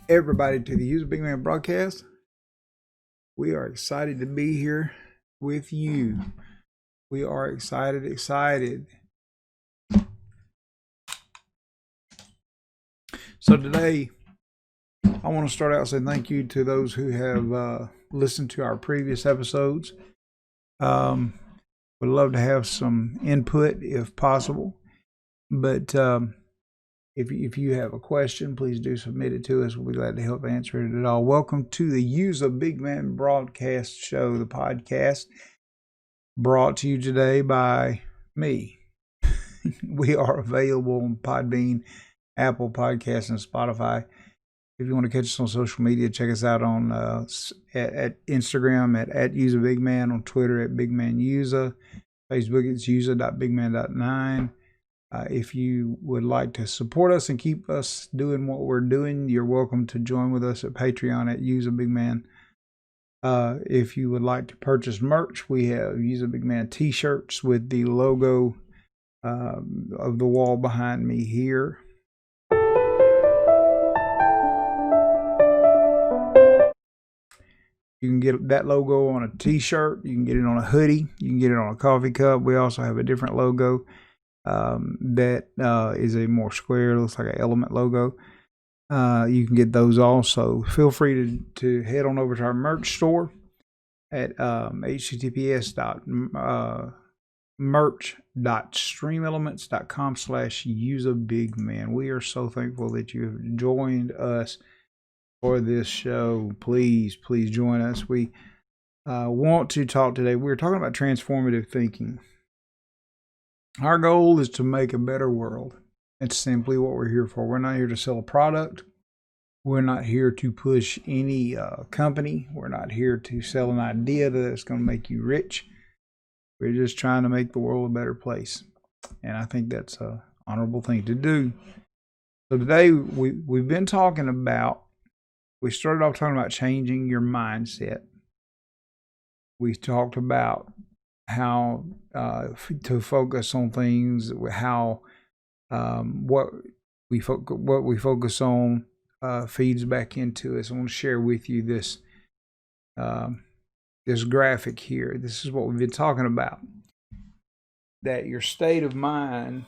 everybody to the Yuza Bigman broadcast. We are excited to be here with you. We are excited. So today, I want to start out saying thank you to those who have listened to our previous episodes. Would love to have some input if possible. But if you have a question, please do submit it to us. We'll be glad to help answer it at all. Welcome to the Yuza Bigman broadcast show, the podcast, brought to you today by me. We are available on Podbean, Apple Podcasts, and Spotify. If you want to catch us on social media, check us out on at Instagram at Yuza Bigman, on Twitter at BigmanYuza, Facebook it's Yuza.Bigman.9. If you would like to support us and keep us doing what we're doing, you're welcome to join with us at Patreon at Yuza Bigman. If you would like to purchase merch, we have Yuza Bigman t-shirts with the logo of the wall behind me here. You can get that logo on a t-shirt. You can get it on a hoodie. You can get it on a coffee cup. We also have a different logo that is a more square, looks like an element logo. You can get those also. Feel free to head on over to our merch store at https://merch.streamelements.com/usabigman. We are so thankful that you have joined us for this show. Please join us. We want to talk today. We're talking about transformative thinking. Our goal is to make a better world. That's simply what we're here for. We're not here to sell a product. We're not here to push any company. We're not here to sell an idea that's going to make you rich. We're just trying to make the world a better place. And I think that's an honorable thing to do. So today we've been talking about, we started off talking about changing your mindset. We talked about how to focus on things, how what we focus on feeds back into us. I want to share with you this this graphic here. This is what we've been talking about. That your state of mind,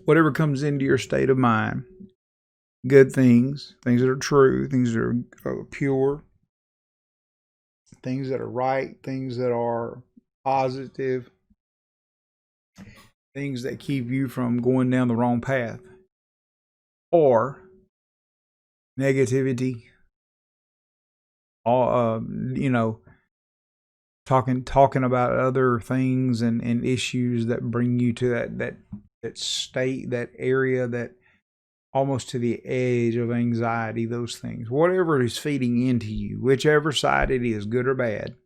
whatever comes into your state of mind, good things that are true, things that are pure, things that are right, things that are positive, things that keep you from going down the wrong path, or negativity, talking about other things and issues that bring you to that state, that area, that almost to the edge of anxiety, those things. Whatever is feeding into you, whichever side it is, good or bad,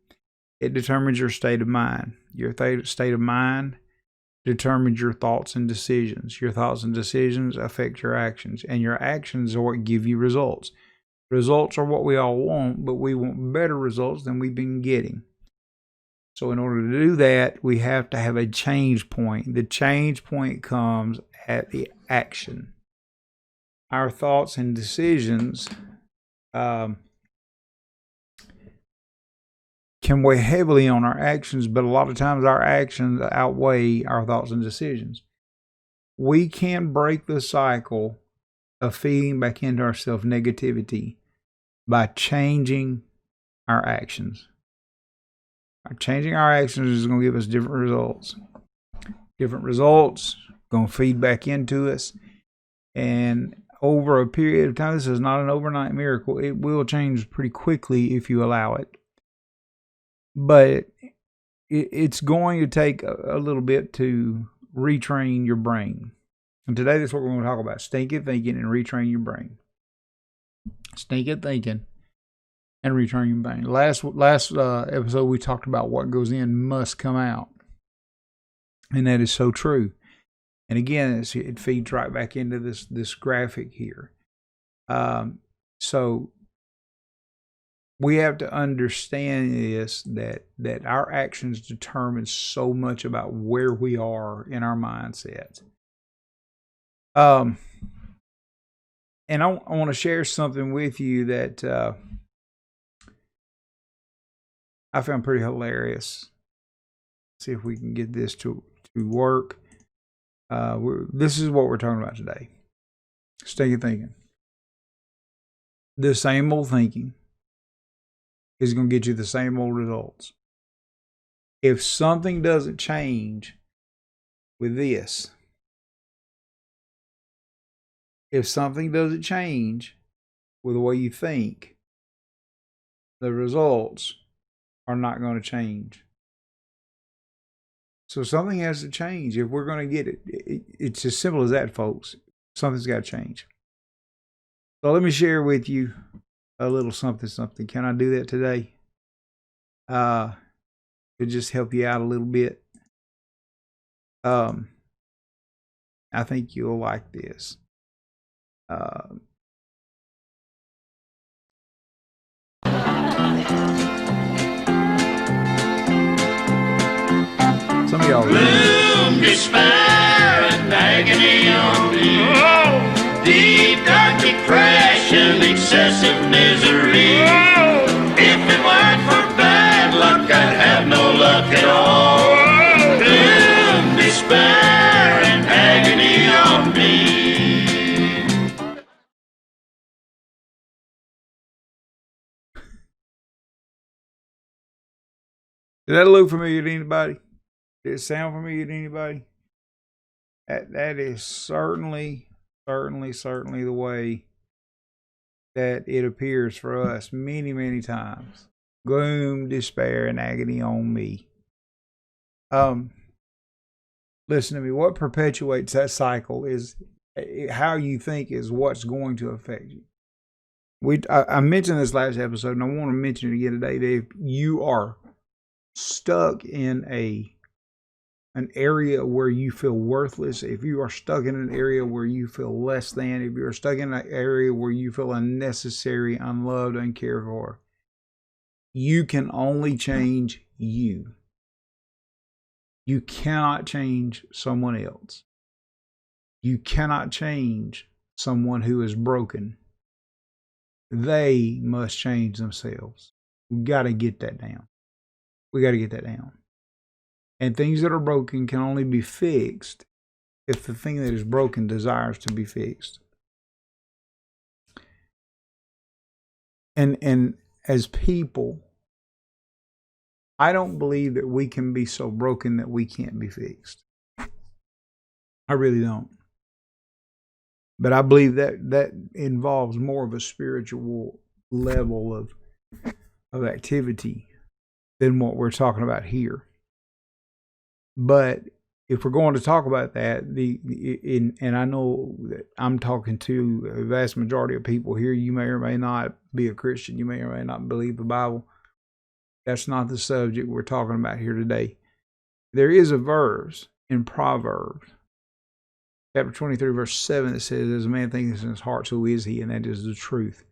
it determines your state of mind. Your state of mind determines your thoughts and decisions. Your thoughts and decisions affect your actions, and your actions are what give you results. Results are what we all want, but we want better results than we've been getting. So in order to do that, we have to have a change point. The change point comes at the action. Our thoughts and decisions can weigh heavily on our actions, but a lot of times our actions outweigh our thoughts and decisions. We can break the cycle of feeding back into ourselves negativity by changing our actions. Changing our actions is going to give us different results. Different results going to feed back into us, and over a period of time, this is not an overnight miracle. It will change pretty quickly if you allow it. But it's going to take a little bit to retrain your brain. And today, that's what we're going to talk about. Stinking thinking and retrain your brain. Stinking thinking and retrain your brain. Last episode, we talked about what goes in must come out. And that is so true. And again, it feeds right back into this graphic here. So we have to understand this, that our actions determine so much about where we are in our mindset. And I want to share something with you that I found pretty hilarious. See if we can get this to work. This is what we're talking about today. Stinking thinking. The same old thinking is going to get you the same old results. If something doesn't change with this, if something doesn't change with the way you think, the results are not going to change. So something has to change. If we're going to get it, it's as simple as that, folks. Something's got to change. So let me share with you a little something. Can I do that today? To just help you out a little bit. I think you'll like this. Some of y'all gloom, despair, and agony on me. Deep, dark depression, excessive misery. If it weren't for bad luck, I'd have no luck at all. Gloom, despair, and agony on me. Did that look familiar to anybody? Did it sound familiar to anybody? That is certainly the way that it appears for us many times. Gloom, despair, and agony on me. Listen to me. What perpetuates that cycle is how you think is what's going to affect you. I mentioned this last episode, and I want to mention it again today. That if you are stuck in an area where you feel worthless, if you are stuck in an area where you feel less than, if you're stuck in an area where you feel unnecessary, unloved, uncared for, you can only change you. You cannot change someone else. You cannot change someone who is broken. They must change themselves. We got to get that down. And things that are broken can only be fixed if the thing that is broken desires to be fixed. And as people, I don't believe that we can be so broken that we can't be fixed. I really don't. But I believe that involves more of a spiritual level of activity than what we're talking about here. But if we're going to talk about that, and I know that I'm talking to a vast majority of people here, you may or may not be a Christian, you may or may not believe the Bible. That's not the subject we're talking about here today. There is a verse in Proverbs, chapter 23, verse 7, that says, as a man thinks in his heart, so is he, and that is the truth.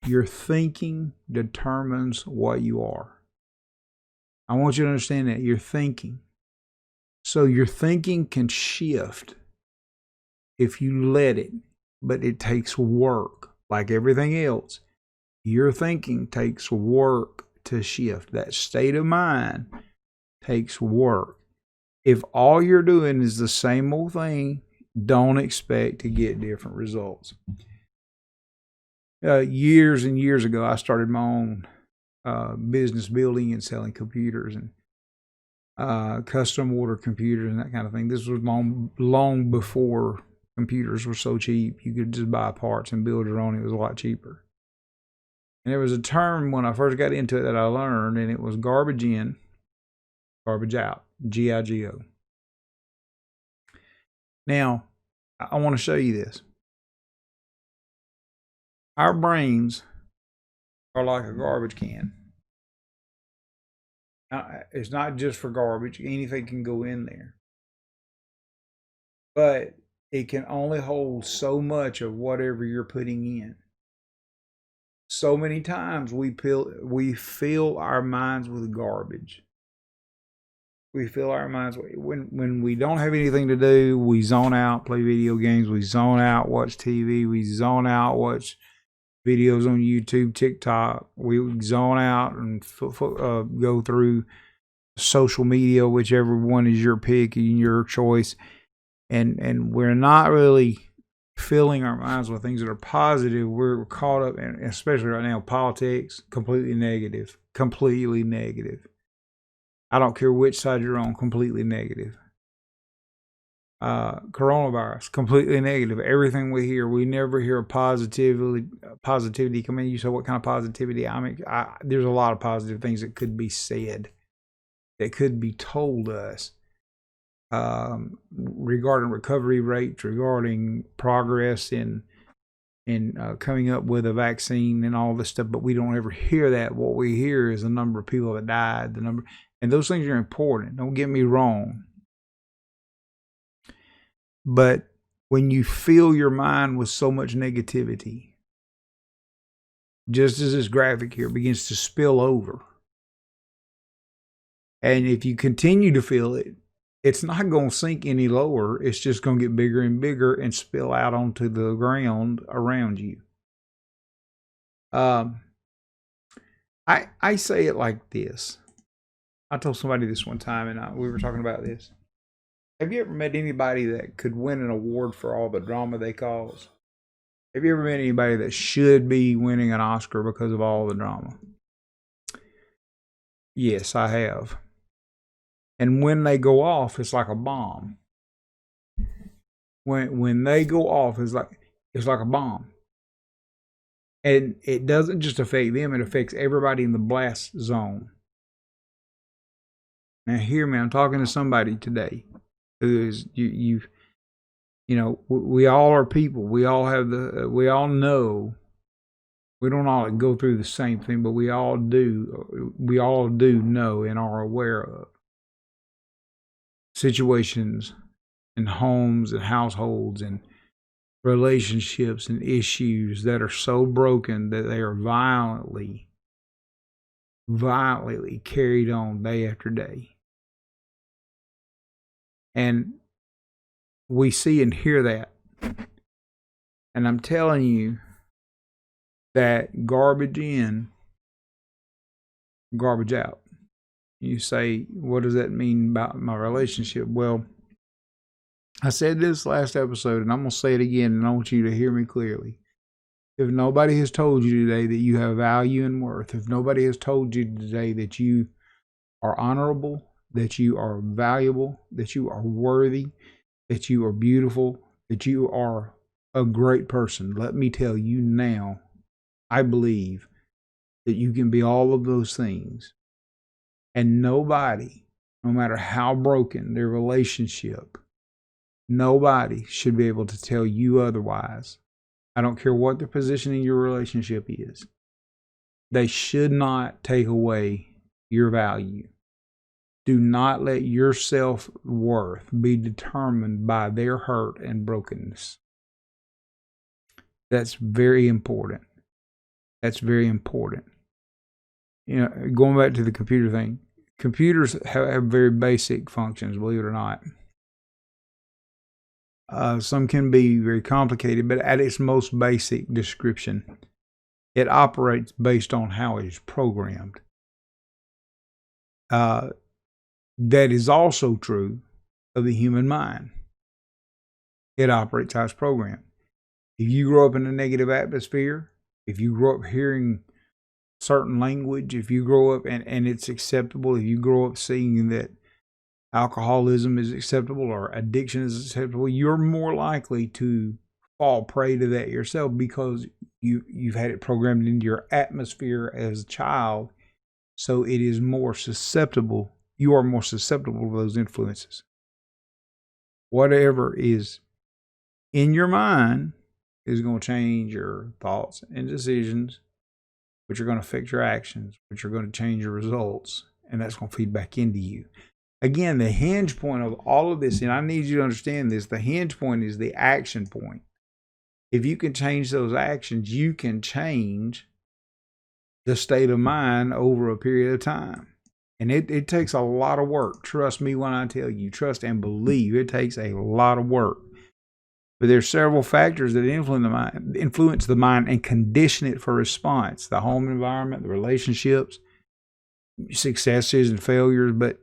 Your thinking determines what you are. I want you to understand that. Your thinking. So your thinking can shift if you let it, but it takes work. Like everything else, your thinking takes work to shift. That state of mind takes work. If all you're doing is the same old thing, don't expect to get different results. Years and years ago, I started my own business building and selling computers and custom order computers and that kind of thing. This was long before computers were so cheap. You could just buy parts and build your own. It was a lot cheaper. And there was a term when I first got into it that I learned, and it was garbage in, garbage out, GIGO. Now, I want to show you this. Our brains are like a garbage can. Now, it's not just for garbage. Anything can go in there. But it can only hold so much of whatever you're putting in. So many times we fill our minds with garbage. We fill our minds. When we don't have anything to do, we zone out, play video games. We zone out, watch TV. We zone out, watch videos on YouTube, TikTok. We zone out and go through social media, whichever one is your pick and your choice. And we're not really filling our minds with things that are positive. We're caught up, and especially right now, politics, completely negative. Completely negative. I don't care which side you're on, completely negative. Coronavirus, completely negative. Everything we hear, we never hear positivity come in. You say, what kind of positivity? I mean, there's a lot of positive things that could be said, that could be told us, regarding recovery rates, regarding progress in coming up with a vaccine and all this stuff, but we don't ever hear that. What we hear is the number of people that died, and those things are important. Don't get me wrong. But when you fill your mind with so much negativity, just as this graphic here begins to spill over, and if you continue to feel it, it's not going to sink any lower. It's just going to get bigger and bigger and spill out onto the ground around you. I say it like this. I told somebody this one time, and we were talking about this. Have you ever met anybody that could win an award for all the drama they cause? Have you ever met anybody that should be winning an Oscar because of all the drama? Yes, I have. And when they go off, it's like a bomb. When they go off, it's like a bomb. And it doesn't just affect them, it affects everybody in the blast zone. Now hear me, I'm talking to somebody today who is, you know, we all are people. We all know, we don't all go through the same thing, but we all do know and are aware of situations in homes and households and relationships and issues that are so broken that they are violently carried on day after day. And we see and hear that. And I'm telling you that garbage in, garbage out. You say, what does that mean about my relationship? Well, I said this last episode, and I'm going to say it again, and I want you to hear me clearly. If nobody has told you today that you have value and worth, if nobody has told you today that you are honorable, that you are valuable, that you are worthy, that you are beautiful, that you are a great person, let me tell you now, I believe that you can be all of those things. And nobody, no matter how broken their relationship, nobody should be able to tell you otherwise. I don't care what the position in your relationship is. They should not take away your value. Do not let your self-worth be determined by their hurt and brokenness. That's very important. That's very important. You know, going back to the computer thing, computers have very basic functions, believe it or not. Some can be very complicated, but at its most basic description, it operates based on how it is programmed. That is also true of the human mind. It operates how it's programmed. If you grow up in a negative atmosphere, if you grow up hearing certain language, if you grow up and it's acceptable, if you grow up seeing that alcoholism is acceptable or addiction is acceptable, you're more likely to fall prey to that yourself because you've had it programmed into your atmosphere as a child. So it is more susceptible. You are more susceptible to those influences. Whatever is in your mind is going to change your thoughts and decisions, which are going to affect your actions, which are going to change your results, and that's going to feed back into you. Again, the hinge point of all of this, and I need you to understand this, the hinge point is the action point. If you can change those actions, you can change the state of mind over a period of time. And it takes a lot of work. Trust me when I tell you, trust and believe, it takes a lot of work. But there's several factors that influence the mind and condition it for response. The home environment, the relationships, successes and failures. But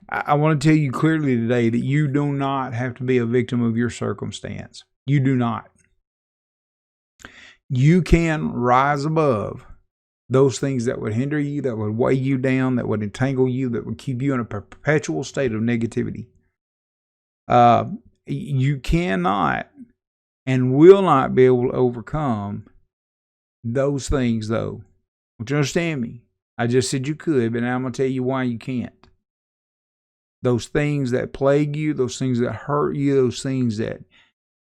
I want to tell you clearly today that you do not have to be a victim of your circumstance. You do not. You can rise above those things that would hinder you, that would weigh you down, that would entangle you, that would keep you in a perpetual state of negativity. You cannot and will not be able to overcome those things, though. Don't you understand me? I just said you could, but now I'm going to tell you why you can't. Those things that plague you, those things that hurt you, those things that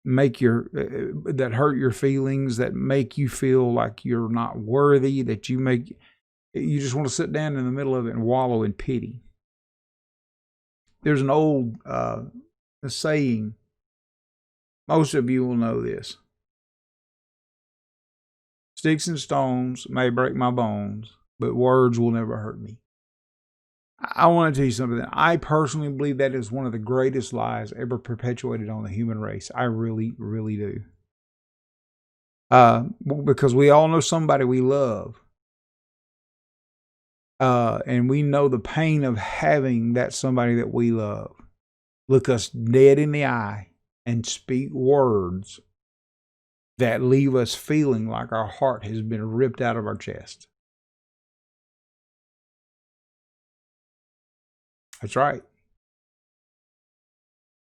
that hurt your feelings, that make you feel like you're not worthy, that you just want to sit down in the middle of it and wallow in pity. There's an old saying, most of you will know this: sticks and stones may break my bones, but words will never hurt me. I want to tell you something. I personally believe that is one of the greatest lies ever perpetuated on the human race. I really, really do. Because we all know somebody we love. And we know the pain of having that somebody that we love look us dead in the eye and speak words that leave us feeling like our heart has been ripped out of our chest. That's right.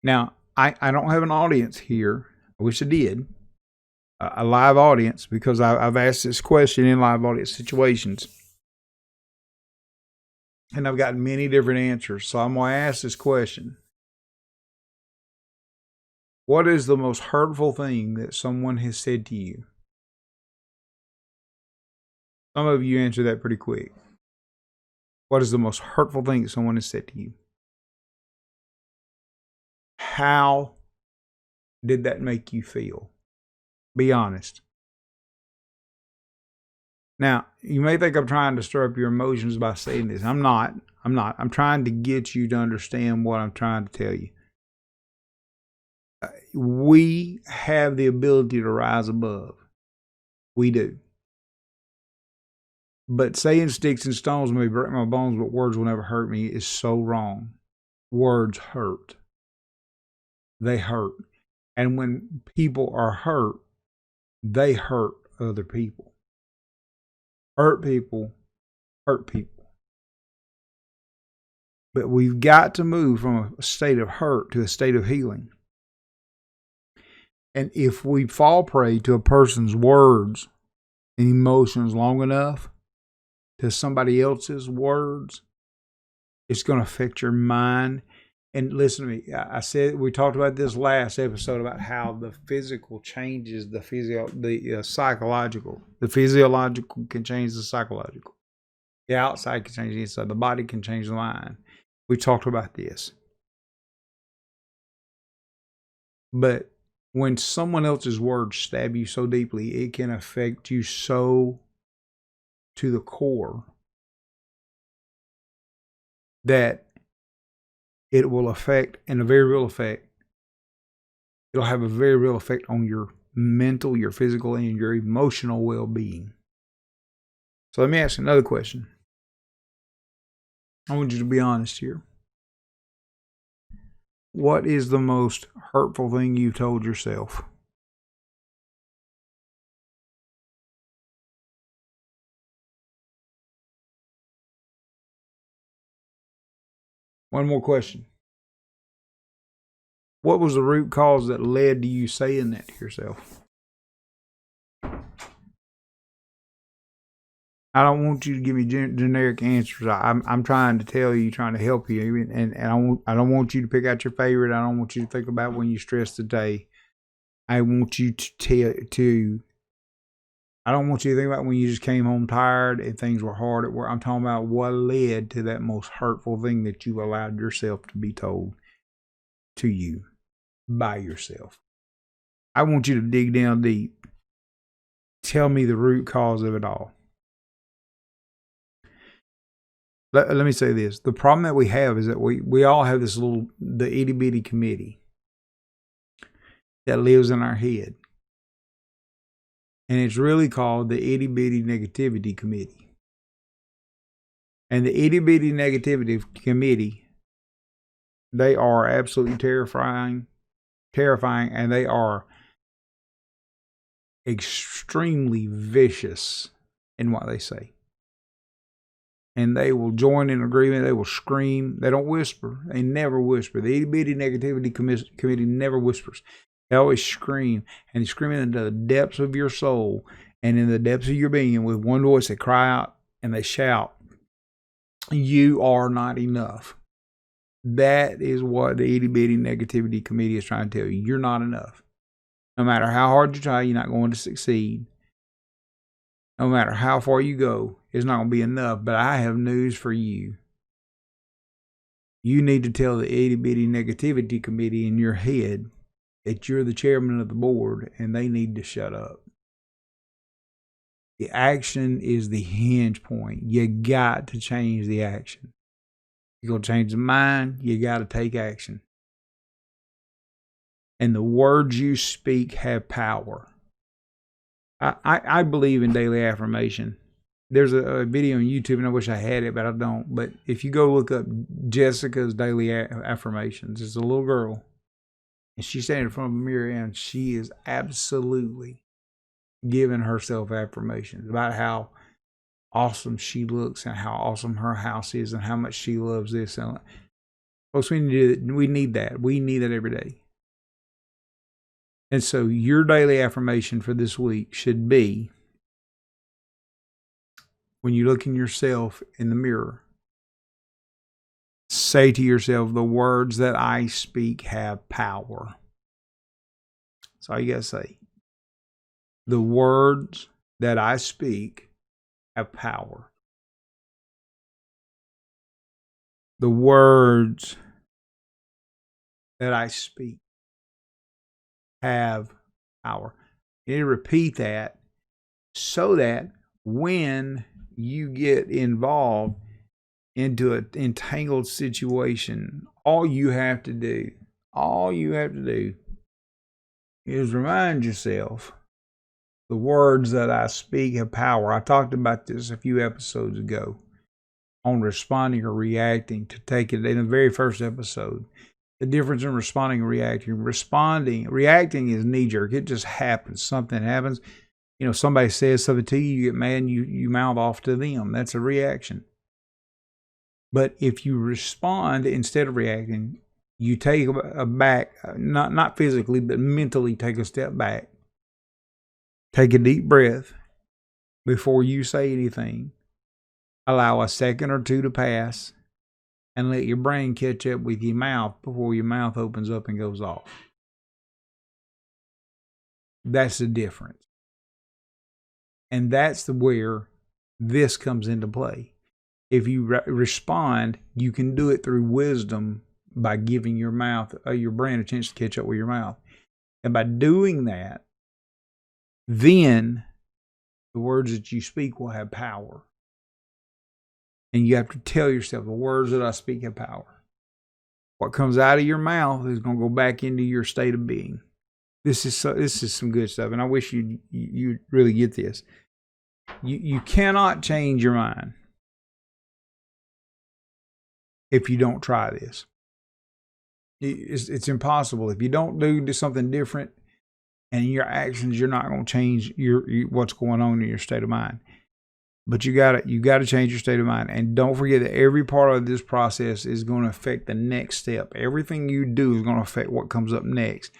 Now, I don't have an audience here. I wish I did. A live audience, because I've asked this question in live audience situations. And I've gotten many different answers. So I'm going to ask this question. What is the most hurtful thing that someone has said to you? Some of you answer that pretty quick. What is the most hurtful thing that someone has said to you? How did that make you feel? Be honest. Now, you may think I'm trying to stir up your emotions by saying this. I'm not. I'm trying to get you to understand what I'm trying to tell you. We have the ability to rise above. We do. But saying sticks and stones may break my bones, but words will never hurt me is so wrong. Words hurt. They hurt. And when people are hurt, they hurt other people. Hurt people hurt people. But we've got to move from a state of hurt to a state of healing. And if we fall prey to a person's words and emotions long enough, to somebody else's words, it's going to affect your mind. And listen to me, I said, we talked about this last episode about how the physical changes the psychological. The physiological can change the psychological. The outside can change the inside. The body can change the mind. We talked about this. But when someone else's words stab you so deeply, it can affect you so to the core that it will affect, and a very real effect, it'll have a very real effect on your mental, your physical, and your emotional well-being. So let me ask you another question. I want you to be honest here. What is the most hurtful thing you've told yourself? One more question. What was the root cause that led to you saying that to yourself? I don't want you to give me generic answers. I'm trying to tell you, trying to help you, and I don't want you to pick out your favorite. I don't want you to think about when you stress today. I want you I don't want you to think about when you just came home tired and things were hard at work. I'm talking about what led to that most hurtful thing that you allowed yourself to be told to you by yourself. I want you to dig down deep. Tell me the root cause of it all. let me say this. The problem that we have is that we all have the itty bitty committee that lives in our head. And it's really called the itty bitty negativity committee. And the itty bitty negativity committee, they are absolutely terrifying, and they are extremely vicious in what they say. And they will join in agreement. They will scream. They don't whisper. They never whisper. The itty bitty negativity committee never whispers. They always scream, and they scream into the depths of your soul and in the depths of your being. And with one voice, they cry out and they shout, "You are not enough." That is what the itty bitty negativity committee is trying to tell you. You're not enough. No matter how hard you try, you're not going to succeed. No matter how far you go, it's not going to be enough. But I have news for you. You need to tell the itty bitty negativity committee in your head that you're the chairman of the board and they need to shut up. The action is the hinge point. You got to change the action. You're going to change the mind, you got to take action. And the words you speak have power. I believe in daily affirmation. There's a video on YouTube, and I wish I had it, but I don't. But if you go look up Jessica's daily affirmations, it's a little girl. And she's standing in front of a mirror, and she is absolutely giving herself affirmations about how awesome she looks and how awesome her house is and how much she loves this. And folks, we need that. We need that every day. And so your daily affirmation for this week should be, when you look in yourself in the mirror, say to yourself, the words that I speak have power. That's all you got to say. The words that I speak have power. The words that I speak have power. You need to repeat that so that when you get involved into an entangled situation, all you have to do is remind yourself, the words that I speak have power. I talked about this a few episodes ago on responding or reacting. To take it in the very first episode, the difference in responding and reacting. Reacting is knee-jerk. It just happens. Something happens. You know, somebody says something to you, you get mad, and you mouth off to them. That's a reaction. But if you respond instead of reacting, you take a back, not physically, but mentally take a step back. Take a deep breath before you say anything. Allow a second or two to pass and let your brain catch up with your mouth before your mouth opens up and goes off. That's the difference. And that's where this comes into play. If you respond, you can do it through wisdom by giving your brain a chance to catch up with your mouth. And by doing that, then the words that you speak will have power. And you have to tell yourself, the words that I speak have power. What comes out of your mouth is going to go back into your state of being. This is some good stuff, and I wish you really get this. You cannot change your mind if you don't try this. It's impossible. If you don't do something different and your actions, you're not going to change what's going on in your state of mind. But you got to change your state of mind. And don't forget that every part of this process is going to affect the next step. Everything you do is going to affect what comes up next.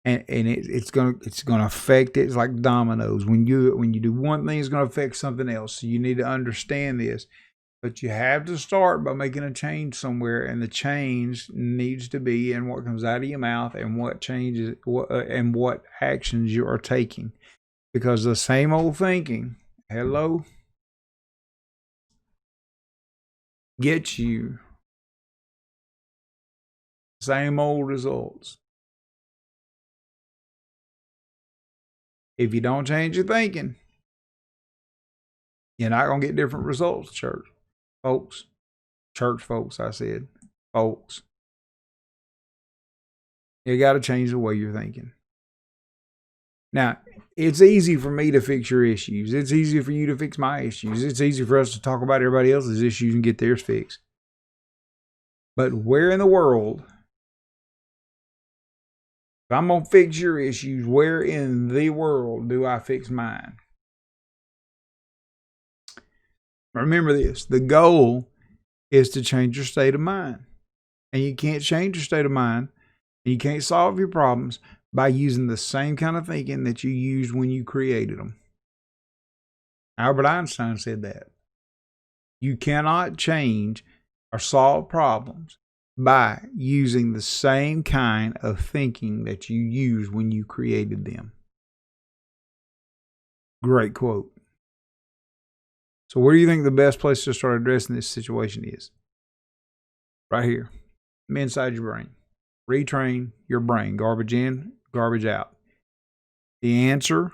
And it's going to affect it. It's like dominoes. When you do one thing, it's going to affect something else. So you need to understand this. But you have to start by making a change somewhere, and the change needs to be in what comes out of your mouth and what changes and what actions you are taking. Because the same old thinking, gets you same old results. If you don't change your thinking, you're not going to get different results, church. Folks, church folks, I said, folks, you got to change the way you're thinking. Now, it's easy for me to fix your issues. It's easy for you to fix my issues. It's easy for us to talk about everybody else's issues and get theirs fixed. But where in the world, if I'm going to fix your issues, where in the world do I fix mine? Remember this, the goal is to change your state of mind. And you can't change your state of mind, and you can't solve your problems by using the same kind of thinking that you used when you created them. Albert Einstein said that. You cannot change or solve problems by using the same kind of thinking that you used when you created them. Great quote. So where do you think the best place to start addressing this situation is? Right here. Inside your brain. Retrain your brain. Garbage in, garbage out. The answer,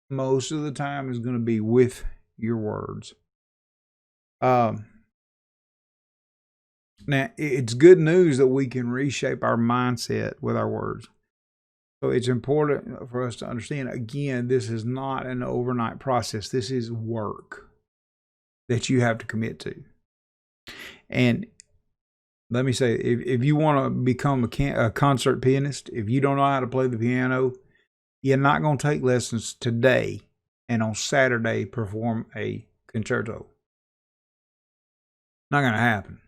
most of the time, is going to be with your words. Now, it's good news that we can reshape our mindset with our words. So it's important for us to understand, again, this is not an overnight process. This is work that you have to commit to. And let me say, if you want to become a concert pianist, if you don't know how to play the piano, you're not going to take lessons today and on Saturday perform a concerto. Not going to happen.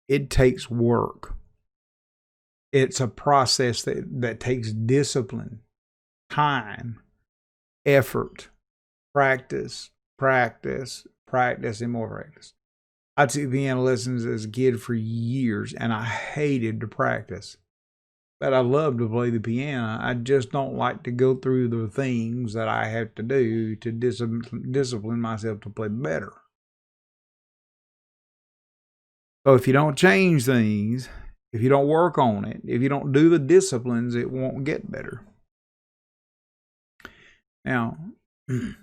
It takes work. It's a process that takes discipline, time, effort, practice, and more practice. I took piano lessons as a kid for years, and I hated to practice. But I love to play the piano. I just don't like to go through the things that I have to do to discipline myself to play better. So if you don't change things, if you don't work on it, if you don't do the disciplines, it won't get better. Now, we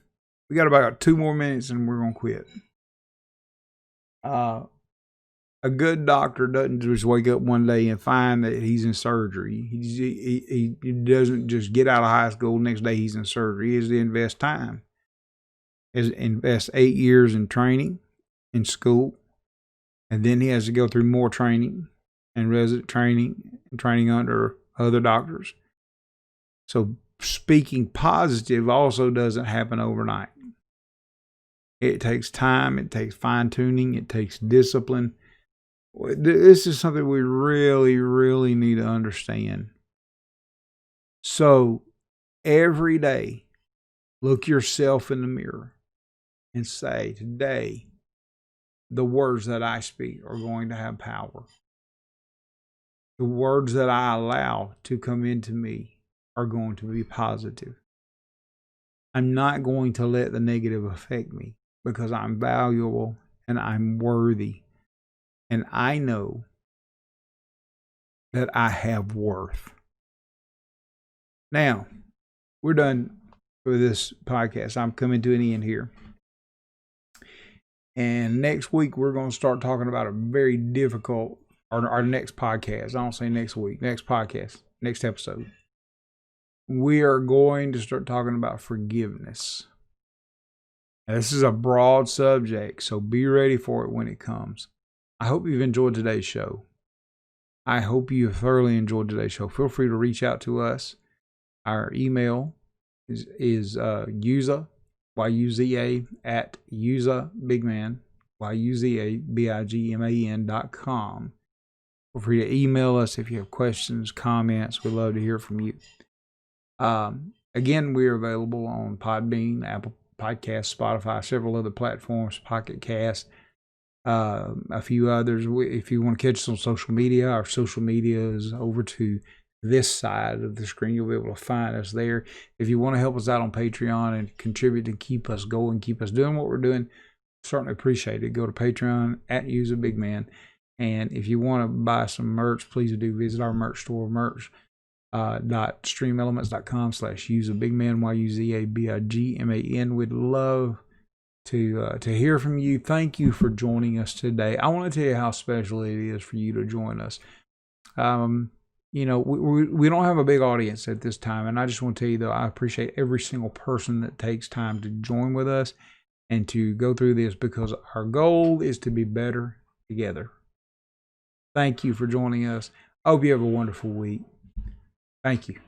got about 2 more minutes and we're going to quit. A good doctor doesn't just wake up one day and find that he's in surgery. He doesn't just get out of high school, next day he's in surgery. He has to invest time. He has to invest 8 years in training, in school. And then he has to go through more training and resident training and training under other doctors. So speaking positive also doesn't happen overnight. It takes time. It takes fine-tuning. It takes discipline. This is something we really, really need to understand. So every day, look yourself in the mirror and say, today, the words that I speak are going to have power. The words that I allow to come into me are going to be positive. I'm not going to let the negative affect me because I'm valuable and I'm worthy. And I know that I have worth. Now, we're done with this podcast. I'm coming to an end here. And next week, we're going to start talking about a very difficult, our next podcast. I don't say next week, next podcast, next episode. We are going to start talking about forgiveness. Now, this is a broad subject, so be ready for it when it comes. I hope you've enjoyed today's show. I hope you have thoroughly enjoyed today's show. Feel free to reach out to us. Our email is Yuza, YUZA, at Yuza Bigman, YUZABIGMAN.com. Feel free to email us if you have questions, comments. We'd love to hear from you. Again, we're available on Podbean, Apple Podcasts, Spotify, several other platforms, Pocket Cast, a few others. If you want to catch us on social media, our social media is over to this side of the screen. You'll be able to find us there. If you want to help us out on Patreon and contribute to keep us going, keep us doing what we're doing, certainly appreciate it. Go to Patreon at Yuza Bigman. And if you want to buy some merch, please do visit our merch store, merch.streamelements.com/Yuza Bigman, YUZABIGMAN. We'd love to hear from you. Thank you for joining us today. I want to tell you how special it is for you to join us. You know, we don't have a big audience at this time, and I just want to tell you, though, I appreciate every single person that takes time to join with us and to go through this, because our goal is to be better together. Thank you for joining us. I hope you have a wonderful week. Thank you.